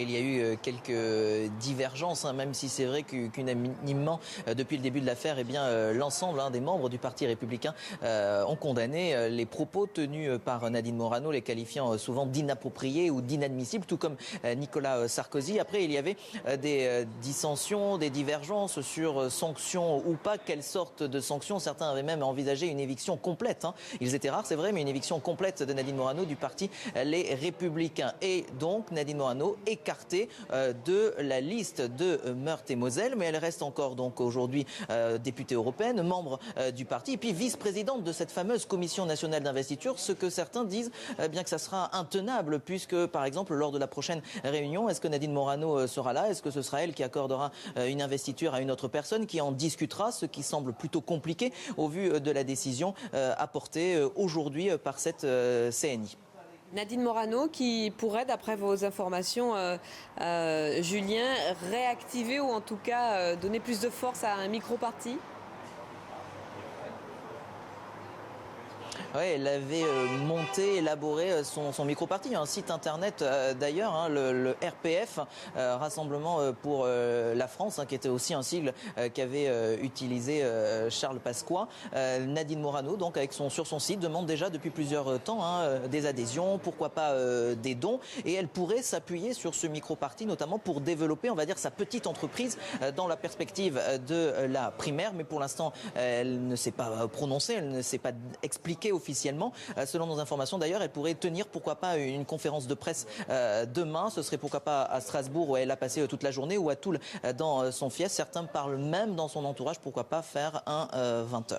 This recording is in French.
il y a eu quelques divergences, même si c'est vrai qu'unanimement, depuis le début de l'affaire, l'ensemble des membres du Parti républicain ont condamné les propos tenus par Nadine Morano, les qualifiant souvent d'inappropriés ou d'inadmissibles, tout comme Nicolas Sarkozy. Après, il y avait des dissensions, des divergences sur sanctions ou pas. Quelle sorte de sanctions? Certains avaient même envisagé une éviction complète. Ils étaient rares, c'est vrai, mais une éviction complète de Nadine Morano du parti Les Républicains. Et donc, Nadine Morano écartée de la liste de Meurthe-et-Moselle, mais elle reste encore donc aujourd'hui députée européenne, membre du parti, et puis vice-présidente de cette fameuse commission nationale d'investiture, ce que certains disent bien que ça sera intenable, puisque par exemple lors de la prochaine réunion, est-ce que Nadine Morano sera là? Est-ce que ce sera elle qui accordera une investiture à une autre personne, qui en discutera, ce qui semble plutôt compliqué au vu de la décision apportée aujourd'hui par cette CNI. Nadine Morano qui pourrait, d'après vos informations, Julien, réactiver ou en tout cas donner plus de force à un micro-parti? Oui, elle avait élaboré son micro-parti. Il y a un site internet d'ailleurs, le RPF, Rassemblement pour la France, qui était aussi un sigle qu'avait utilisé Charles Pasqua. Nadine Morano, donc sur son site, demande déjà depuis plusieurs temps des adhésions, pourquoi pas des dons. Et elle pourrait s'appuyer sur ce micro-parti, notamment pour développer, on va dire, sa petite entreprise dans la perspective de la primaire. Mais pour l'instant, elle ne s'est pas prononcée, elle ne s'est pas expliquée officiellement. Selon nos informations d'ailleurs, elle pourrait tenir pourquoi pas une conférence de presse demain. Ce serait pourquoi pas à Strasbourg où elle a passé toute la journée, ou à Toul dans son fief. Certains parlent même dans son entourage pourquoi pas faire un 20h.